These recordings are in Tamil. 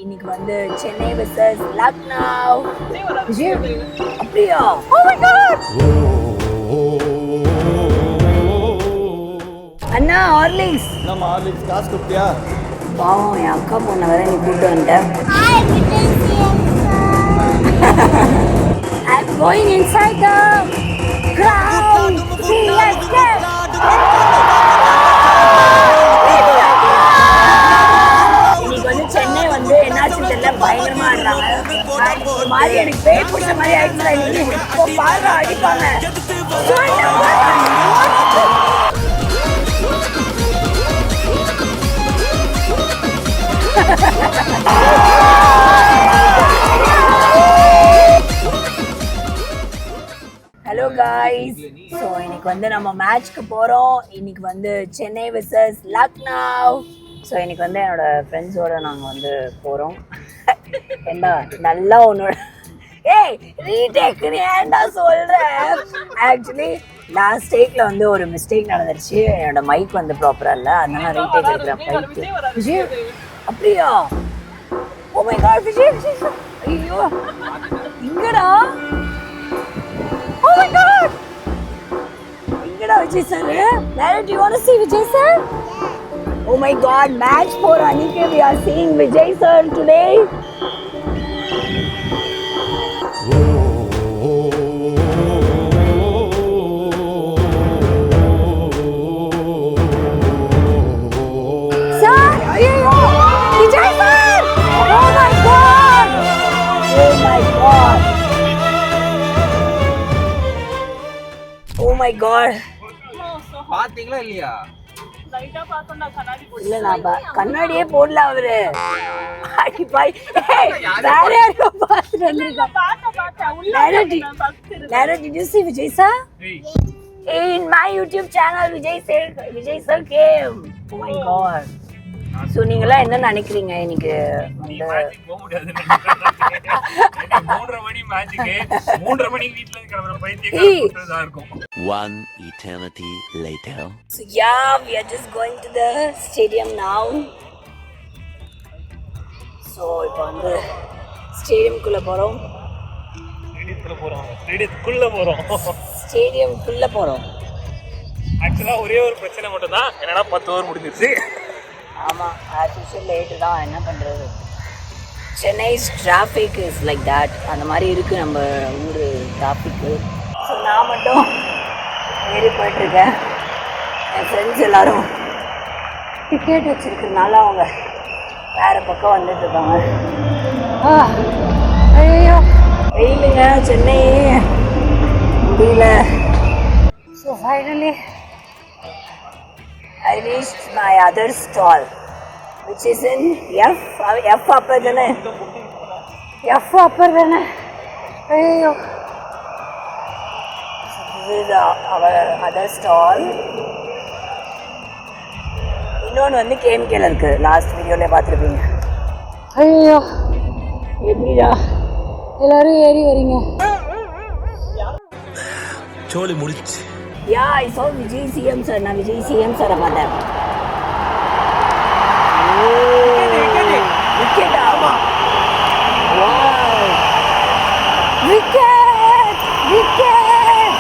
இன்னைக்கு வந்து சென்னை vs லக்னோ. விஜய் அப்படியா? Oh my god! Anna Horlicks. நம்ம ஹார்லிக்ஸ் காசு கொடுத்தியா? பாவம் என் அக்கா பொண்ணை வேற நீ கூப்பிட்டு வந்துட்டேன். I'm going inside the ground. CSK. Chennai வந்து என்னாச்சு தெரியல, பயங்கரமா ஆடுறாங்க. மாதிரி எனக்கு பேய் பிடிச்ச மாதிரி ஆயிடுச்சு. இப்போ பாருங்க அடிப்பாங்க. ஹலோ காய்ஸ், ஸோ இன்னைக்கு வந்து நம்ம மேட்ச்க்கு போகிறோம். இன்னைக்கு வந்து சென்னை vs லக்னோ. ஸோ இன்னைக்கு வந்து என்னோட ஃப்ரெண்ட்ஸோட நாங்கள் வந்து போகிறோம். ஏண்டா நல்லா உன்னோட ஏய் ரீடேக்குன்னு ஏன்டா சொல்கிறேன். ஆக்சுவலி லாஸ்ட் டேக்கில் வந்து ஒரு மிஸ்டேக் நடந்துருச்சு. என்னோட மைக் வந்து ப்ராப்பராக இல்லை, அதனால ரீடேக் எடுக்கிறேன். மைக்கு விஜய் அப்படியா? Oh my god Vijay Vijay ஐயோ இங்கடா. Oh my god! Ingada Vijay sir. Where do you want to see Vijay sir? Oh my god, match for Anike. We are seeing Vijay sir today. Sir, Vijay sir! Oh my god! Oh my god! Oh my god. பாத்தீங்களா இல்லையா? லைட்டா பார்த்தோம்டா, கண்ணாடி போட்டு. இல்ல நான் கண்ணாடியே போடல அவரு. அடி பாய். வேற யாரோ பாத்துட்டு வந்திருக்கா. பார்த்தேன் உள்ள. Nara, did you see Vijay sir? In my YouTube channel Vijay sir came. Oh my god. So நீங்கலாம் என்ன நினைக்கிறீங்க இன்னைக்கு வந்து போக முடியாது? 3:30 மணி மேட்ச்க்கு 3:30 மணிக்கு வீட்ல கிளம்பற பைத்தியக்காரதா இருக்கும். One eternity later. So yeah, we are just going to the stadium now. So இப்போ வந்து ஸ்டேடியம்க்குள்ள போறோம். ஸ்டேடியம்க்குள்ள போறோம். ஆக்சுவலா ஒரே ஒரு பிரச்சனை மட்டும் தான், என்னன்னா 10 ஓவர் முடிஞ்சிருச்சு. ஆமாம், ஆஸ் யூஷுவல் லேட்டு தான். என்ன பண்ணுறது, Chennai's traffic is like that. அந்த மாதிரி இருக்குது நம்ம ஊர் டிராஃபிக்கு. ஸோ நான் மட்டும் ஏறி போயிட்டுருக்கேன். என் ஃப்ரெண்ட்ஸ் எல்லோரும் டிக்கெட் வச்சுருக்கிறதுனால அவங்க வேறு பக்கம் வந்துட்டுருக்காங்க. ஐயோ வெயிலுங்க, சென்னை முடியல. So finally I reached my other stall, which is in F upper than F upper than ayyo. So this is our other stall. இன்னொன்று வந்து கேம்கேல இருக்கு, லாஸ்ட் வீடியோவில் பார்த்துருப்பீங்க. ஐயோ எப்படிடா எல்லாரும் ஏறி வரீங்க? சோலி முடிச்சு. Yeah, I saw Vijay CM sir. நான் Vijay CM sir பார்த்தேன். Wicket ஆமா. Wow. Wicket! Wicket!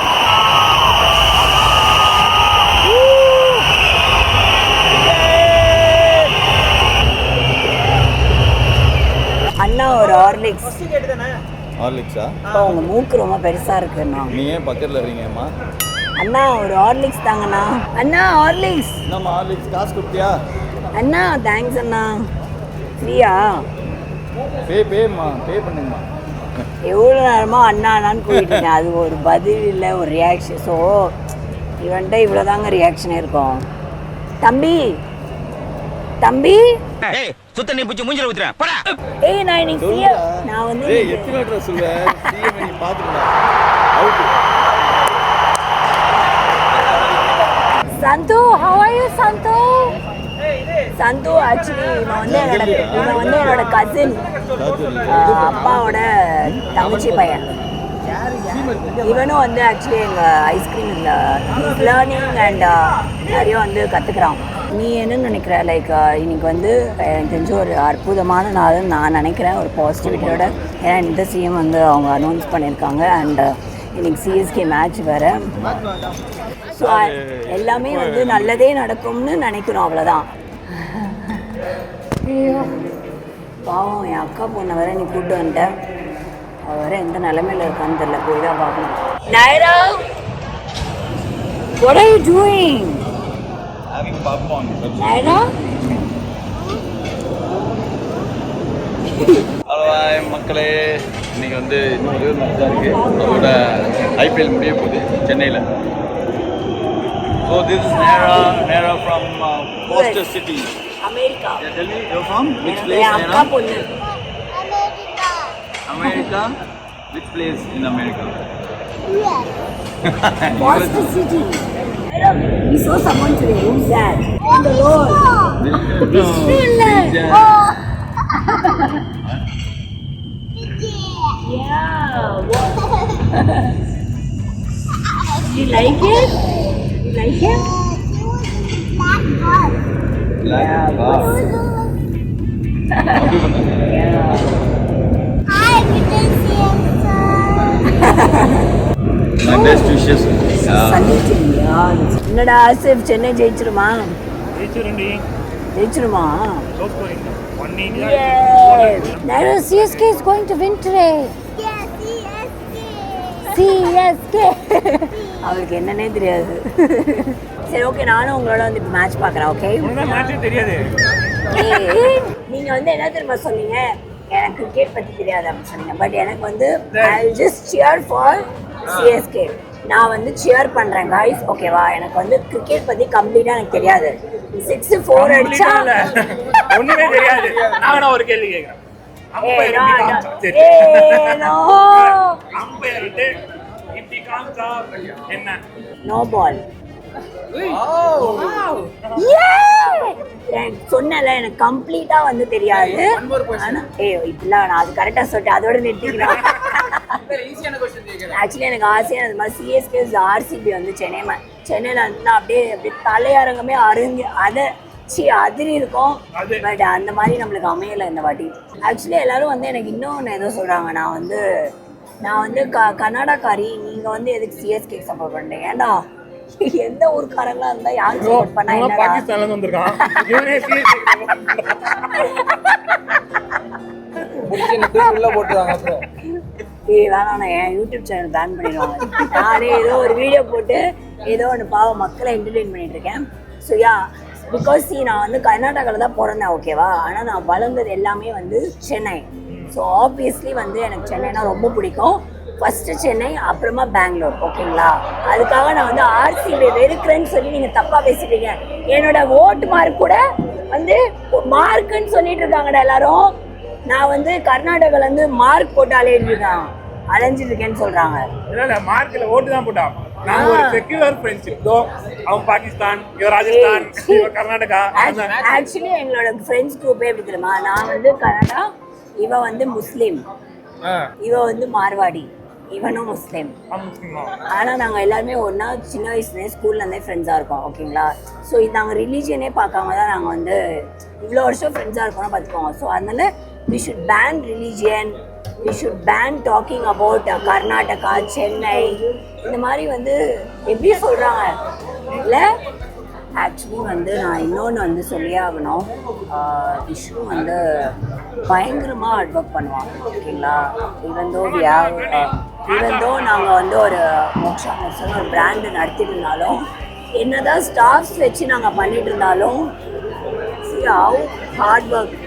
அண்ணா ஒரு ஹார்லிக்ஸ். ஹார்லிக்ஸா? உங்க மூக்கு ரொம்ப பெருசா இருக்குண்ணா. நீ ஏன் பக்கத்துல இருக்கீங்கம்மா? அண்ணா ஒரு ஹார்லிக்ஸ் தாங்கண்ணா. அண்ணா ஹார்லிக்ஸ். நம்ம ஹார்லிக்ஸ் காசு கொடுத்தியா? அண்ணா தேங்க்ஸ் அண்ணா. ஃப்ரீயா? பேம்மா, பே பண்ணுங்கம்மா. எவ்வளோ நேரமாக அண்ணா அண்ணான்னு கூப்பிட்டுருக்கேன், அது ஒரு பதில் இல்லை, ஒரு ரியாக்ஷன். ஸோ இவன்ட்ட இவ்வளோ தாங்க ரியாக்ஷன் இருக்கும். தம்பி தம்பி சுத்த நீ பிடிச்சி மூஞ்சில ஊத்துறேன் போடா. ஏய் நான் இன்னைக்கு சிஎம், நான் வந்து எத்தனை மீட்டர் சொல்லுவேன் சிஎம் நீ பாத்துடா. Out. Sandhu, how are you Sandhu? Sandhu actually இவன் வந்து என்னோட கசின், அப்பாவோட தங்கச்சி பையன். இவனும் வந்து ஆக்சுவலி எங்கள் ஐஸ்கிரீம் லேர்னிங் அண்ட் நிறைய வந்து கற்றுக்குறான். நீ என்ன நினைக்கிற லைக் இன்னைக்கு வந்து எனக்கு தெரிஞ்ச ஒரு அற்புதமான நாள்னு நான் நினைக்கிறேன், ஒரு பாசிட்டிவிட்டியோட. ஏன்னா இந்த சிஎம் வந்து அவங்க அனௌன்ஸ் பண்ணியிருக்காங்க அண்ட் இன்னைக்கு சிஎஸ்கே மேட்ச் வேறு. ஸோ எல்லாமே வந்து நல்லதே நடக்கும்னு நினைக்கிறோம், அவ்வளோதான். ஐயோ பாவம், என் அக்கா பொண்ணை வேற நீ கூப்பிட்டு வந்துட்டேன். அவள் வேற எந்த நிலைமையில் இருக்கான்னு தெரியல, போய் தான் பார்க்கணும். Naira, what are you doing? Having popcorn. Naira, hello மக்களே, இன்னைக்கு வந்து இன்னும் ஒரே ஒரு மேட்ச் தான் இருக்குது. அதோட ஐபிஎல் முடிய போகுது சென்னையில். ஸோ திஸ் இஸ் நேரா from poster city. America. Yeah, tell me, you're from which place? என் அக்கா பொண்ணு. America. Which place in America? Boston City. We saw someone today. Who's that? On the road. Yeah. What? You like it? You like it? Black car. Yeah. My best wishes. என்னடா Asif, Chennai ஜெயிச்சிருமா? ஜெயிச்சிருமா? Nairo, CSK is going to win today. CSK. அவளுக்கு என்னன்னே தெரியாது. சரி ஓகே, நானும் உங்களோட வந்து இப்போ மேட்ச் பார்க்குறேன். ஓகே, தெரியாது. நீங்கள் வந்து என்ன தெரியுமா சொன்னீங்க, எனக்கு கிரிக்கெட் பற்றி தெரியாது அப்படின்னு சொன்னீங்க. பட் எனக்கு வந்து I just shear for CSK. நான் வந்து சியர் பண்ணுறேன் காய்ஸ், ஓகேவா? எனக்கு வந்து கிரிக்கெட் பற்றி கம்ப்ளீட்டாக எனக்கு தெரியாது. 6-4 அடிச்சா ஒண்ணுமே தெரியாது. நான் ஒரு கேள்வி கேட்குறேன். No ball. சொன்னல எனக்கு கம்ப்ளீட்டா வந்து தெரியாது. இப்பெல்லாம் நான் அது கரெக்டா சொல்லிட்டேன், அதோட நிறுத்திக்கலாம். ஆக்சுவலி எனக்கு ஆசையா அந்த மாதிரி சிஎஸ்கே ஆர்சிபி வந்து சென்னையில வந்து அப்படியே தலையரங்கமே அதிரி இருக்கும். பட் அந்த மாதிரி நம்மளுக்கு அமையல இந்த வாட்டி. ஆக்சுவலி எல்லாரும் வந்து எனக்கு இன்னொன்று ஏதோ சொல்றாங்க, நான் வந்து கர்நாடகாரி, நீங்க வந்து எதுக்கு சிஎஸ்கே சப்போர்ட் பண்றீங்க? ஏண்டா எந்த ஊருக்காரங்களா இருந்தா யாரு சப்போர்ட் பண்ணா என்ன? பாகிஸ்தான்ல இருந்து வந்திருக்கான். இவனே உள்ள போட்டுறாங்க. அப்புறம் வேணாம், நான் என் யூடியூப் சேனல் பேன் பண்ணிடுவாங்க. நானே ஏதோ ஒரு வீடியோ போட்டு ஏதோ ஒன்று பாவம் மக்களை என்டர்டெயின் பண்ணிட்டு இருக்கேன். ஸோ யா, பிகாஸ் நான் வந்து கர்நாடகாவில் தான் பிறந்தேன், ஓகேவா? ஆனால் நான் வளர்ந்தது எல்லாமே வந்து சென்னை. ஸோ ஆப்வியஸ்லி வந்து எனக்கு சென்னைனா ரொம்ப பிடிக்கும். ஃபஸ்ட்டு சென்னை, அப்புறமா பெங்களூர், ஓகேங்களா? அதுக்காக நான் வந்து ஆர்சிபி வெறுக்கிறேன்னு சொல்லி நீங்கள் தப்பாக பேசிட்டீங்க. என்னோட ஓட்டு மார்க் கூட வந்து மார்க்குன்னு சொல்லிட்டு இருக்காங்கடா எல்லாரும். நான் வந்து கர்நாடகாவிலேருந்து மார்க் போட்டு அலைஞ்சிட்டு இருக்கேன்னு சொல்கிறாங்க. இல்ல மார்க்ல ஓட்டு தான் போட்டான். நாங்க ஒரு செக்யூலர் ஃப்ரெண்ட்ஷிப். அவன் பாகிஸ்தான், இவன் ராஜஸ்தான், இவன் கர்நாடகா. ஆக்சுவலி எங்களோட ஃப்ரெண்ட்ஸ் குரூப்பே எப்படி தெரியுமா? நான் வந்து கன்னடா, இவன் வந்து முஸ்லீம், இவன் வந்து மார்வாடி, இவனும் முஸ்லீம். ஆனால் நாங்கள் எல்லாருமே ஒன்றா சின்ன வயசுலேயே ஸ்கூல்லேருந்தே ஃப்ரெண்ட்ஸாக இருக்கோம், ஓகேங்களா? ஸோ இது நாங்கள் ரிலீஜியனே பார்க்காம தான் நாங்கள் வந்து இவ்வளோ வருஷம் ஃப்ரெண்ட்ஸாக இருக்கோம்னா பார்த்துக்கோங்க. ஸோ அதனால we should ban religion, we should ban talking about Karnataka, Chennai, இந்த மாதிரி வந்து எப்படி சொல்கிறாங்க இல்லை? ஆக்சுவலி வந்து நான் இன்னொன்று வந்து சொல்லியே ஆகணும். விஷ்ணு வந்து பயங்கரமாக ஹார்ட் ஒர்க் பண்ணுவாங்க, ஓகேங்களா? ஈவந்தோ நாங்கள் வந்து ஒரு மோக்ஷா மெர்சன் ஒரு பிராண்டு நடத்திட்டு இருந்தாலும், என்னதான் ஸ்டாஃப்ஸ் வச்சு நாங்கள் பண்ணிட்டு இருந்தாலும், ஹார்ட் ஒர்க்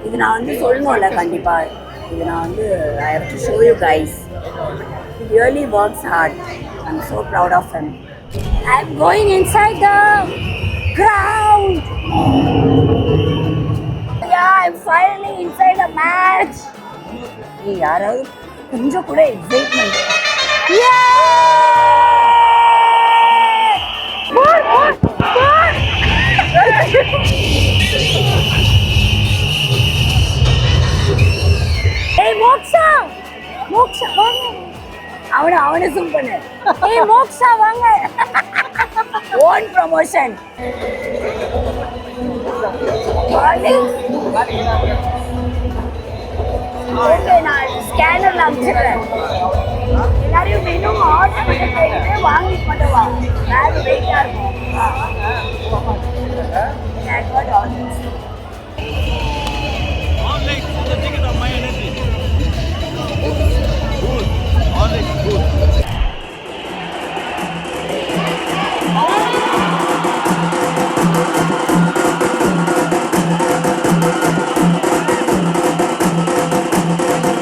இது நான் வந்து சொல்லணும்ல கண்டிப்பாக. இது நான் வந்து I have to show you guys. Really works hard. I am so proud of him. I am going inside the ground. Yeah, I am finally inside the match. Hey, யாராவது கொஞ்சம் கூட எக்ஸைட்மெண்ட். Hey, Moksha வாங்க. அவனை ஜூம் பண்ணு. ஏய் மோக்ஷா வாங்க. Own promotion. ஓகே, நான் ஸ்கேனர்ல அனுப்பிச்சிடுறேன். எல்லாரையும் மெனு ஆர்டர் பண்ணிட்டு வாங்கிட்டு மட்டும் வா. பேக் வெயிட்டா இருக்கும். I got all this. Online is the ticket of my energy. Good. Online is good.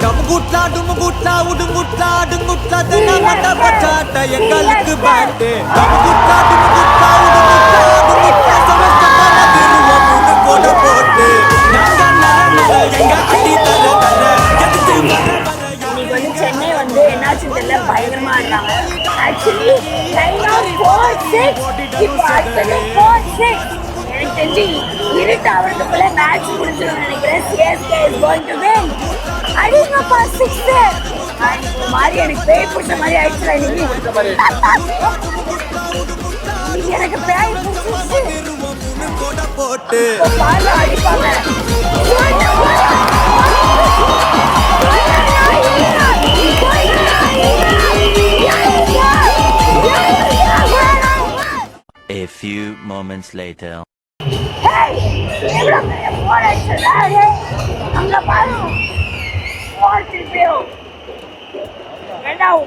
டமுகுட்லா டுமுகுட்லா உடுங்குட்லா அடுங்குட்லா தென்னமட்ட பச்சாட்ட எங்களுக்கு பேட்டு டமுகுட்லா டுமுகுட்லா உடுங்குட்லா அடுங்குட்லா சமஸ்தமான திருவம் மூணு கோட போட்டு நாங்க நர எங்க அடி தர தர எடுத்து இன்னைக்கு வந்து சென்னை வந்து என்னாச்சுன்னு தெரியல, பயங்கரமா இருந்தாங்க. ஆக்சுவலி 9-4-6 இப்போ அடுத்தது 4-6. எனக்கு தெரிஞ்சு இருட்டு அவருக்குள்ள மேட்ச் முடிஞ்சிடும் நினைக்கிறேன். CSK is going to win. அடிங்கப்பா 6. ஒரு மாதிரி எனக்கு பேய் பிடிச்ச மாதிரி ஆயிடுச்சுல இன்னைக்கு. எனக்கு பேய் பிடிச்சிருச்சு. கோட போட்டு பாரு அடிப்பாங்க. A few moments later.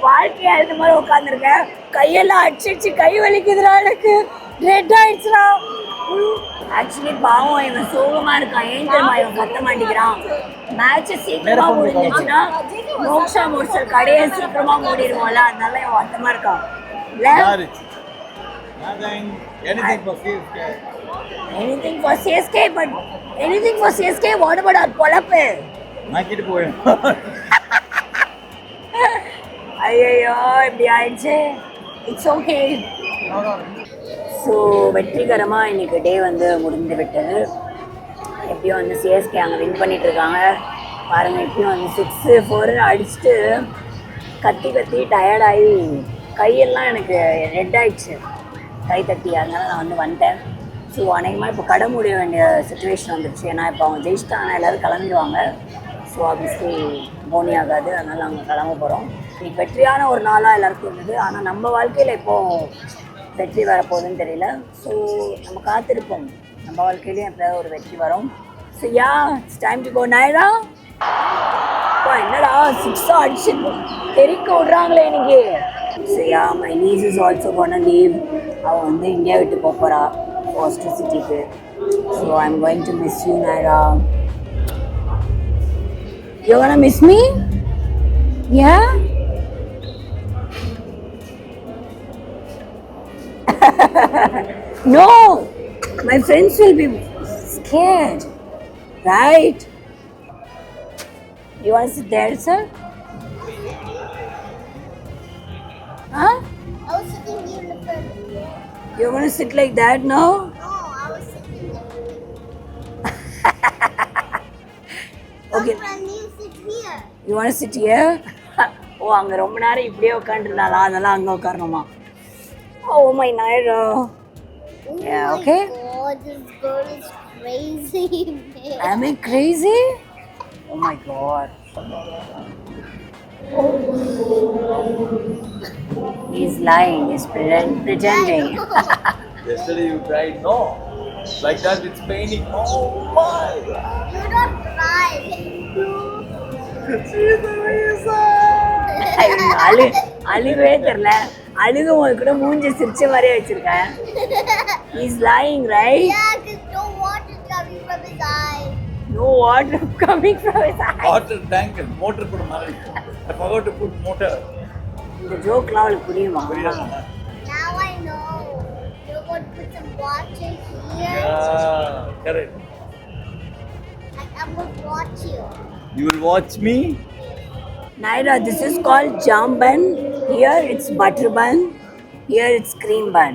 வாழ்க்கையா இந்த மாதிரி உட்காந்துருக்க, கையெல்லாம் அடிச்சிடுச்சு, கை வலிக்குதுடா எனக்கு, ரெட் ஆயிடுச்சுடா. ஆக்சுவலி பாவம் இவன் சோகமா இருக்கான். ஏன் தெரியுமா இவன் கத்த மாட்டேங்கிறான்? மேட்ச் சீக்கிரமா முடிஞ்சிச்சுன்னா மோக்ஷா மோர்சல் கடையை சீக்கிரமா மூடிடுவோம்ல, அதனால இவன் வருத்தமா இருக்கான். Nothing. Anything for CSK. Anything for CSK, but anything for CSK, what about our பொழப்பு? நாக்கிட்டு போயிடும். ஐயோ இப்படி ஆயிடுச்சு. It's okay. ஸோ வெற்றிகரமாக இன்னைக்கு டே வந்து முடிந்து விட்டது. எப்படியும் வந்து CSK அங்கே வின் பண்ணிட்டு இருக்காங்க பாருங்கள். எப்படியும் வந்து 6-4 அடிச்சுட்டு கத்தி கத்தி டயர்டாகி கையெல்லாம் எனக்கு ரெட் ஆயிடுச்சு, கை தட்டி. அதனால நான் வந்து வந்துட்டேன். ஸோ அநேகமாக இப்போ கடை முடிய வேண்டிய சுச்சுவேஷன் வந்துடுச்சு. ஏன்னா இப்போ அவங்க ஜெயிச்சிட்டாங்கன்னா எல்லோரும் கிளம்பிடுவாங்க. ஸோ ஆப்வியஸ்லி போனி ஆகாது, அதனால் அவங்க கிளம்ப போகிறோம். இன்னைக்கு வெற்றியான ஒரு நாளாக எல்லாருக்கும் இருந்தது. ஆனால் நம்ம வாழ்க்கையில் இப்போது வெற்றி வரப்போகுதுன்னு தெரியல. ஸோ நம்ம காத்திருப்போம், நம்ம வாழ்க்கையிலையும் எப்படியாவது ஒரு வெற்றி வரும். So ya it's time to go. Naira என்னடா 6 அடிச்சு தெரிக்க விட்றாங்களே இன்னைக்கு. So ya my niece is also gonna leave. அவள் வந்து இந்தியா விட்டு போகிறா ஃபர்ஸ்ட் சிட்டிக்கு. So I am going to miss you Naira. You gonna miss me? Ya no, my friends will be scared, right? You want to sit there, sir? Huh? I was sitting here in the front. You're going to sit like that now? No, I was sitting there. Okay. Friend, you sit here. You want to sit here? ஓ அங்கே ரொம்ப நேரம் இப்படியே உட்காந்துருந்தாளா, அதெல்லாம் அங்கே உட்காரணுமா? Oh my Naira. Yeah, okay. Oh, this girl is crazy. Am I crazy? Oh my god. He's lying, he's pretending. Yesterday you tried, no? Like that, it's paining. Oh my God. You don't cry. அழுகவே தெரியல, அழுகும் போது கூட மூஞ்சி சிரிச்ச மாதிரியே வச்சிருக்கேன். He's lying, right? Yeah, because no water is coming from his eye. No water coming from his eye. Water tank and motor put மாதிரி. I forgot to put motor. இந்த ஜோக்லாம் அவளுக்கு புரியுமா? Now I know. You're going to put some water here. Yeah, correct. I'm going to watch you. You will watch me? Naira, this is called jam bun. Here it's butter bun. Here it's cream bun.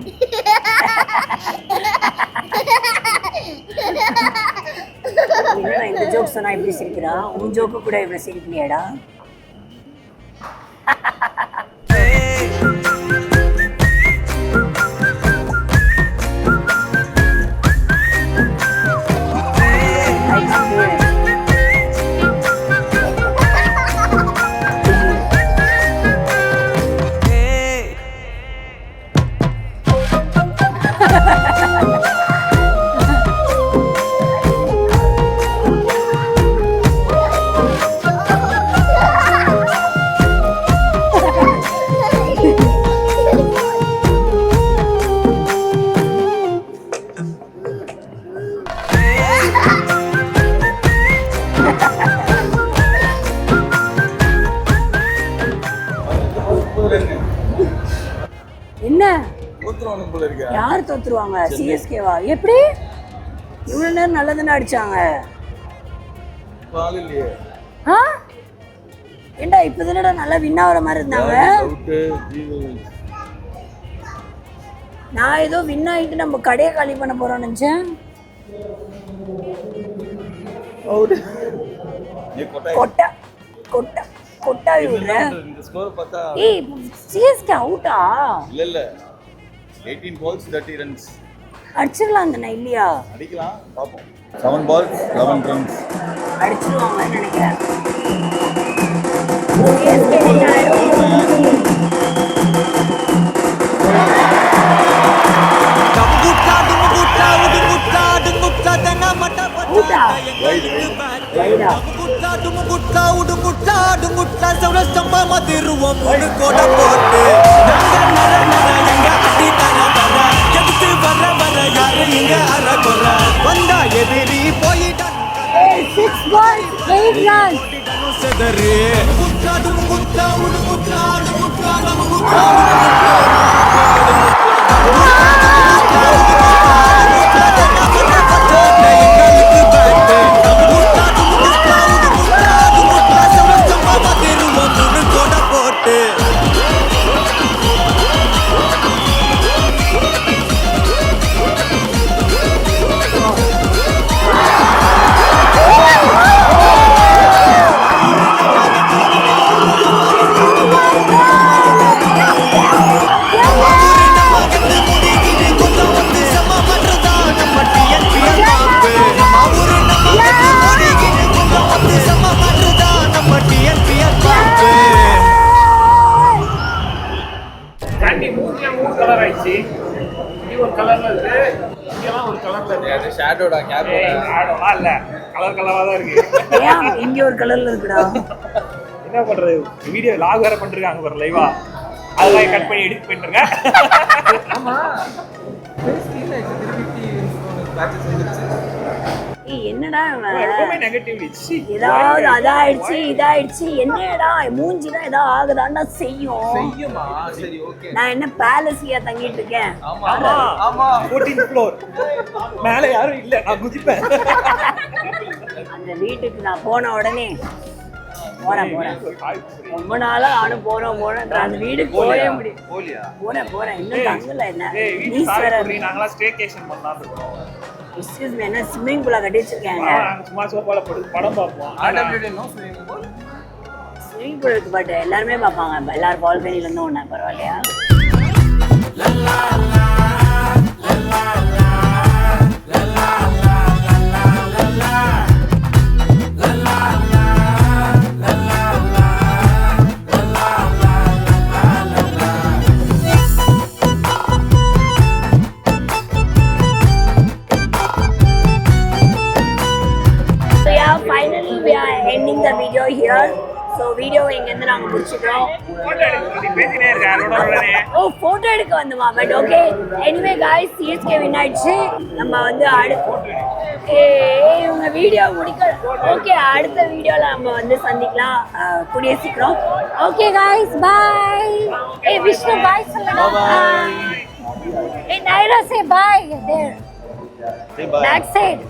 என்னடா இந்த ஜோக் சொன்னா இப்படி சிரிக்கிறா? உன் ஜோக்கு கூட இப்படி சிரிக்கலையாடா? போல இருக்கா? யார் தோத்துருவாங்க? சிஎஸ்கேவா? எப்படி இவ்வளவு நேரம் நல்லதுன்னு அடிச்சாங்க? பால் இல்லையே. ஆ ஏண்டா இப்பதானடா நல்லா வின் ஆகுற மாதிரி இருந்தாங்க. நான் ஏதோ வின் ஆகிட்டு நம்ம கடையை காலி பண்ண போறோம்னு நினைச்சேன். கொட்டா கொட்டா கொட்டாவி விடுற. இந்த ஸ்கோர் பார்த்தா ஏய் சிஎஸ்கே அவுட்டா? இல்ல 18 balls 30 runs. அடிச்சிடலாம் தானே இல்லையா? அடிக்கலாம் பாப்போம். 7 balls 11 runs. அடிச்சிருவாங்கன்னு நினைக்கிறேன். சிஎஸ்கே வின் ஆயிடும். டமுகுட்டா டுமுகுட்டா உடுமுட்டா டுமுட்டா தென்னா மட்ட பச்சா எங்களுக்கு பேட்டு டமுகுட்டா டுமுகுட்டா உடுமுட்டா டுமுட்டா சௌரஸ்தம்பா மதிருவோம் மூணு கோட போட்டு நாங்க நர நர எங்க அடி தர தர எதுக்கு வர வர யாரு இங்க அற கொற வந்தா எதிரி போயிட்டான் 6 balls 8 runs. செதறு குட்டா டுமுகுட்டா உடுமுட்டா டுமுட்டா டமுகுட்டா கலர் ஆயிடுச்சு. இங்க ஒரு கலர்ல இருக்கு, இங்கெல்லாம் ஒரு கலர்ல இருக்கு. அது ஷேடோடா கேப்போட. ஷேடோவா இல்ல, கலர் கலரா தான் இருக்கு. ஏன் இங்க ஒரு கலர்ல இருக்குடா? என்ன பண்றது, வீடியோ லாக் வேற பண்ணிருக்காங்க பாரு லைவா, அதெல்லாம் கட் பண்ணி எடிட் பண்ணிருங்க. ஆமா பேஸ்டில திருப்பி பேட்சஸ் வந்துருச்சு. ஏய் என்னடா எப்பவுமே நெகட்டிவ்லி ஏதாவது அதாயிடுச்சு இதாயிடுச்சு என்னடா மூஞ்சிதான் ஏதாவது ஆகுதாண்டா செய்யும். செய்யுமா? சரி ஓகே. நான் என்ன பேலஸ்லயா தங்கிட்டு இருக்கேன்? ஆமா ஆமா 14th floor மேல யாரும் இல்ல, நான் குதிப்பேன். அந்த வீட்டுக்கு நான் போன உடனே போறேன் ரொம்ப நாளா நானும் போறோம் அந்த வீட்டுக்கு போகவே முடியும். போலியா? போறேன் இன்னும் தங்கல. என்ன ஏய் வீட்டு சாரி நாங்களா ஸ்டேகேஷன் பண்ணலாம் இருக்கோம். எக்ஸ்கியூஸ் மீ, என்ன ஸ்விம்மிங் பூல கட்டி வச்சிருக்காங்க? சும்மா சோபால போட்டு படம் பார்ப்போம். ஆர்டபிள்யூடி no swimming pool. Swimming pool இருக்கு பட் எல்லாருமே பார்ப்பாங்க. எல்லாரும் பால்கனில இருந்து ஒண்ணா பரவாயில்லையா? Finally we are ending the video here. So video இங்க இருந்து நாங்க முடிச்சிட்டோம். போட்டோ எடுத்து பேசினே இருக்காங்க. ஓ போட்டோ எடுக்க வந்தமா? But okay. Anyway guys CSK win ஆயிடுச்சு. நம்ம வந்து உங்க வீடியோ முடிக்க ஓகே அடுத்த வீடியோல நம்ம வந்து சந்திக்கலாம் கூடிய சீக்கிரம். Okay guys bye. ஏய் விஷ்ணு பை சொல்லுங்க. Bye. ஏய் Naira say bye there. Say bye. Back side.